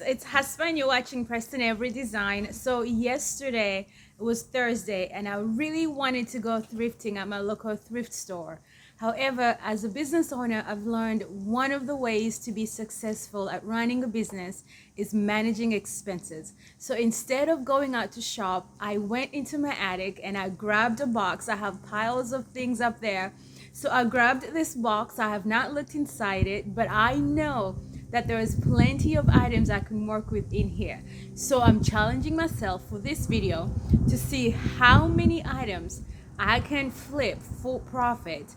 it's Hassan. You're watching Preston Avery Design. So yesterday it was Thursday and I really wanted to go thrifting at my local thrift store. However, as a business owner, I've learned one of the ways to be successful at running a business is managing expenses. So instead of going out to shop, I went into my attic and I grabbed a box. I have piles of things up there. So I grabbed this box. I have not looked inside it, but I know that there is plenty of items I can work with in here. So I'm challenging myself for this video to see how many items I can flip for profit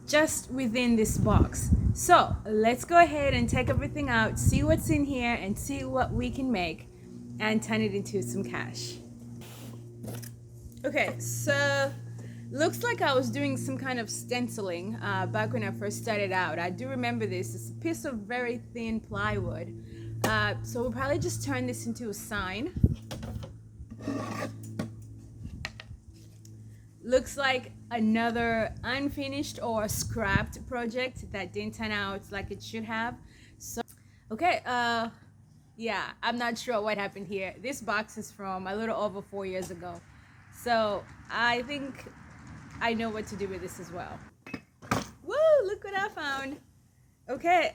just within this box. So let's go ahead and take everything out, see what's in here, and see what we can make and turn it into some cash. Okay, so looks like I was doing some kind of stenciling back when I first started out. I do remember this. It's a piece of very thin plywood. So we'll probably just turn this into a sign. Looks like another unfinished or scrapped project that didn't turn out like it should have. So, okay, yeah, I'm not sure what happened here. This box is from a little over 4 years ago. So I think I know what to do with this as well. Woo, look what I found. Okay,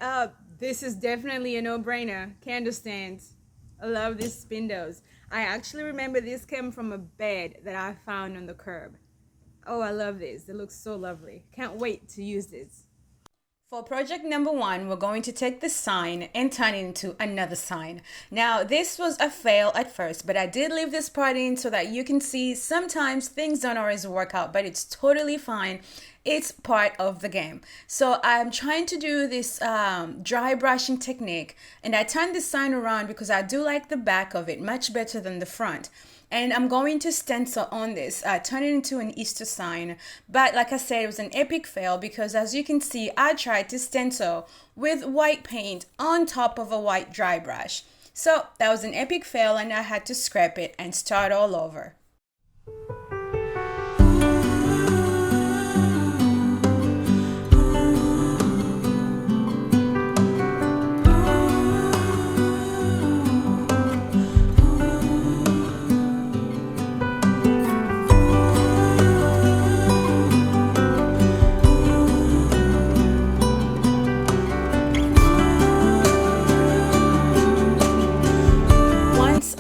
this is definitely a no-brainer. Candle stands. I love these spindles. I actually remember this came from a bed that I found on the curb. Oh, I love this. It looks so lovely. Can't wait to use this. For project number 1, we're going to take the sign and turn it into another sign. Now, this was a fail at first, but I did leave this part in so that you can see sometimes things don't always work out, but it's totally fine. It's part of the game. So I'm trying to do this dry brushing technique, and I turned this sign around because I do like the back of it much better than the front. And I'm going to stencil on this, turn it into an Easter sign. But like I said, it was an epic fail because as you can see, I tried to stencil with white paint on top of a white dry brush. So that was an epic fail and I had to scrap it and start all over.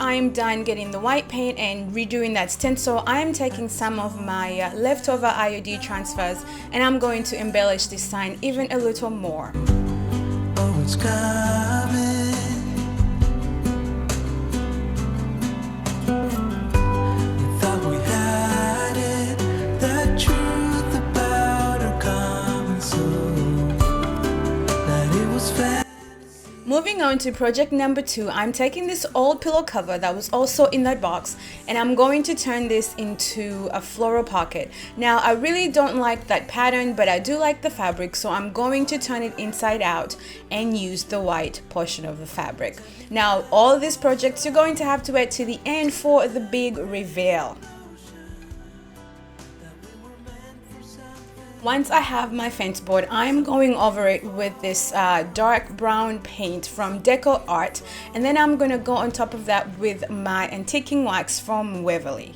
I'm done getting the white paint and redoing that stencil. I'm taking some of my leftover IOD transfers and I'm going to embellish this sign even a little more. Oh, it's coming. We thought we had it, the truth about our common soul, that it was fair. Moving on to project number 2, I'm taking this old pillow cover that was also in that box and I'm going to turn this into a floral pocket. Now I really don't like that pattern, but I do like the fabric, so I'm going to turn it inside out and use the white portion of the fabric. Now all these projects you're going to have to wait to the end for the big reveal. Once I have my fence board, I'm going over it with this dark brown paint from Decor Art, and then I'm going to go on top of that with my antiquing wax from Waverly.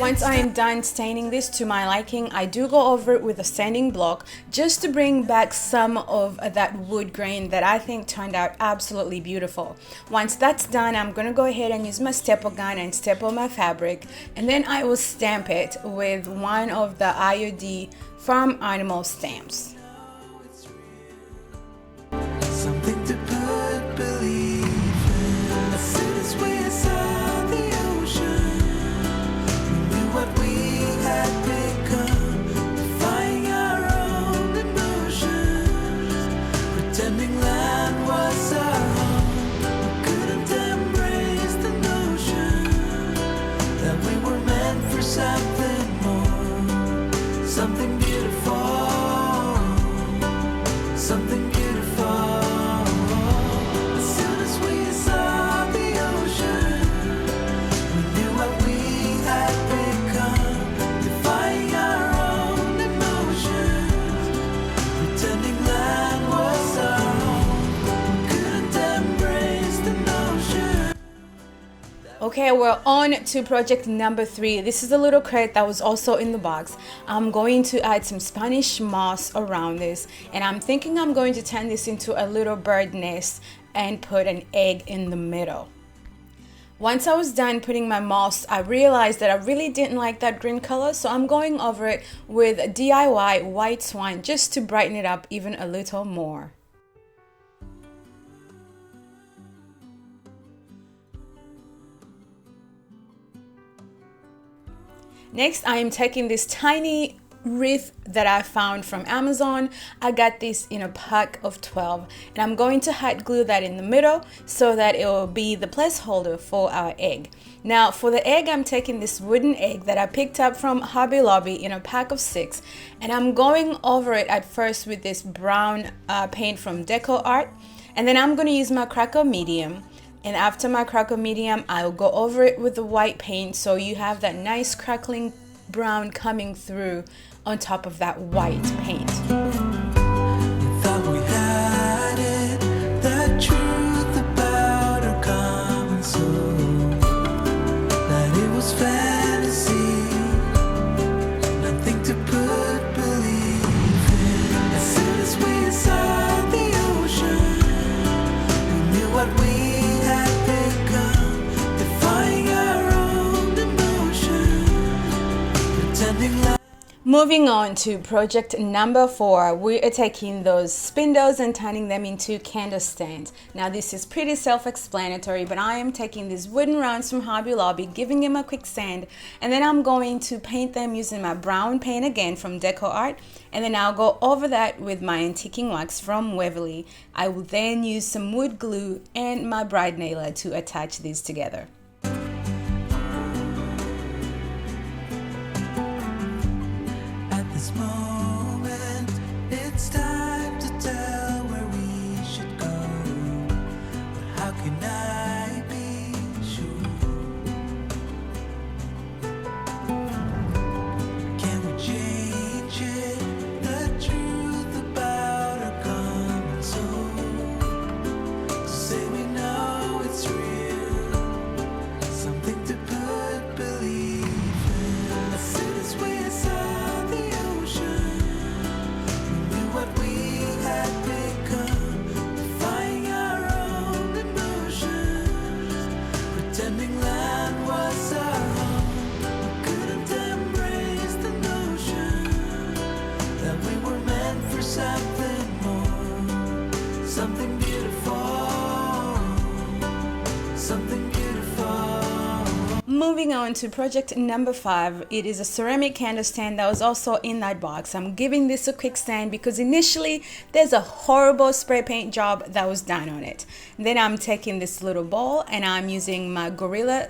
Once I am done staining this to my liking, I do go over it with a sanding block just to bring back some of that wood grain that I think turned out absolutely beautiful. Once that's done, I'm going to go ahead and use my staple gun and staple my fabric, and then I will stamp it with one of the IOD from Animal Stamps. Something to put belief in. I sit as we saw the ocean. What we had become, defying our own emotions, pretending land was our home. We couldn't embrace the notion that we were meant for something more, something beautiful. Okay, we're on to project number 3. This is a little crate that was also in the box. I'm going to add some Spanish moss around this, and I'm thinking I'm going to turn this into a little bird nest and put an egg in the middle. Once I was done putting my moss, I realized that I really didn't like that green color, so I'm going over it with DIY white swan just to brighten it up even a little more. Next, I am taking this tiny wreath that I found from Amazon. I got this in a pack of 12, and I'm going to hot glue that in the middle so that it will be the placeholder for our egg. Now for the egg, I'm taking this wooden egg that I picked up from Hobby Lobby in a pack of 6, and I'm going over it at first with this brown paint from Decor, and then I'm going to use my cracker medium. And after my cracker medium, I'll go over it with the white paint so you have that nice crackling brown coming through on top of that white paint. Moving on to project number 4, we are taking those spindles and turning them into candle stands. Now this is pretty self-explanatory, but I am taking these wooden rounds from Hobby Lobby, giving them a quick sand, and then I'm going to paint them using my brown paint again from Decor, and then I'll go over that with my antiquing wax from Waverly. I will then use some wood glue and my bride nailer to attach these together. Moving on to project number 5, it is a ceramic candle stand that was also in that box. I'm giving this a quick stand because initially there's a horrible spray paint job that was done on it. Then I'm taking this little bowl and I'm using my Gorilla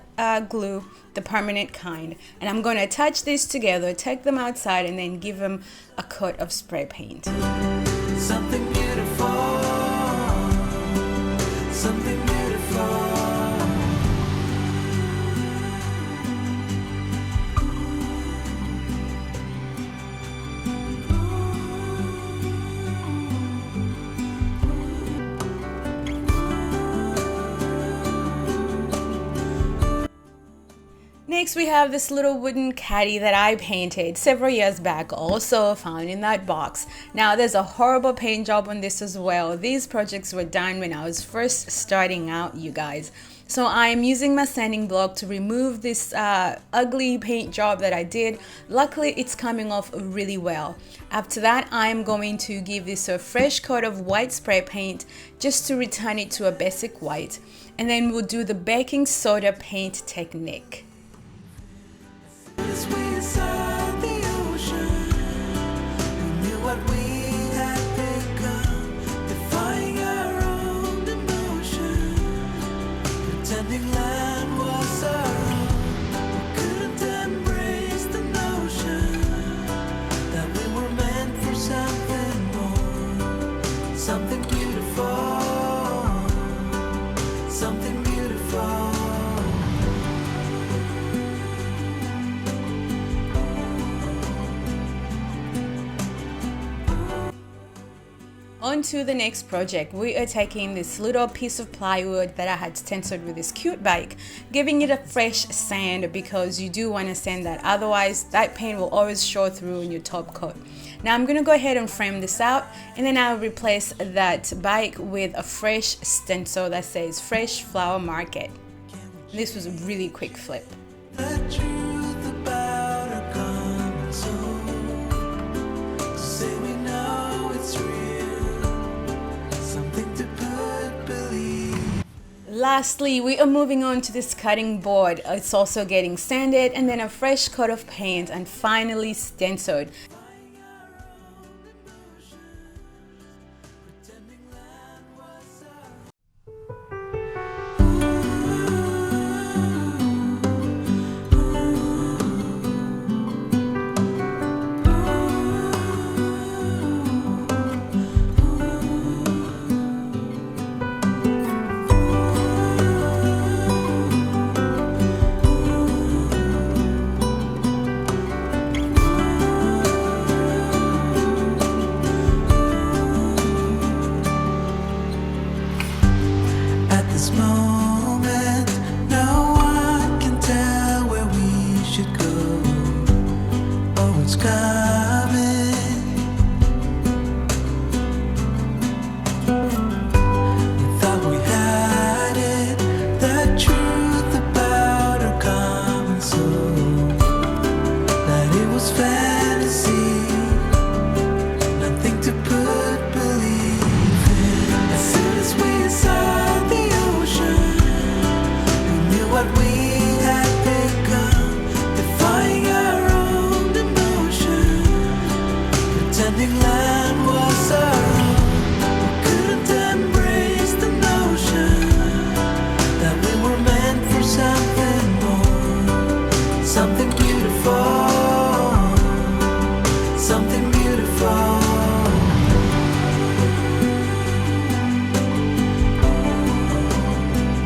glue, the permanent kind, and I'm going to attach these together, take them outside, and then give them a coat of spray paint. Something beautiful, something beautiful. Next, we have this little wooden caddy that I painted several years back, also found in that box. Now, there's a horrible paint job on this as well. These projects were done when I was first starting out, you guys. So I'm using my sanding block to remove this ugly paint job that I did. Luckily, it's coming off really well. After that, I'm going to give this a fresh coat of white spray paint just to return it to a basic white. And then we'll do the baking soda paint technique. On to the next project. We are taking this little piece of plywood that I had stenciled with this cute bike, giving it a fresh sand because you do want to sand that, otherwise that paint will always show through in your top coat. Now I'm going to go ahead and frame this out, and then I'll replace that bike with a fresh stencil that says Fresh Flower Market. This was a really quick flip. Lastly, we are moving on to this cutting board. It's also getting sanded and then a fresh coat of paint and finally stenciled.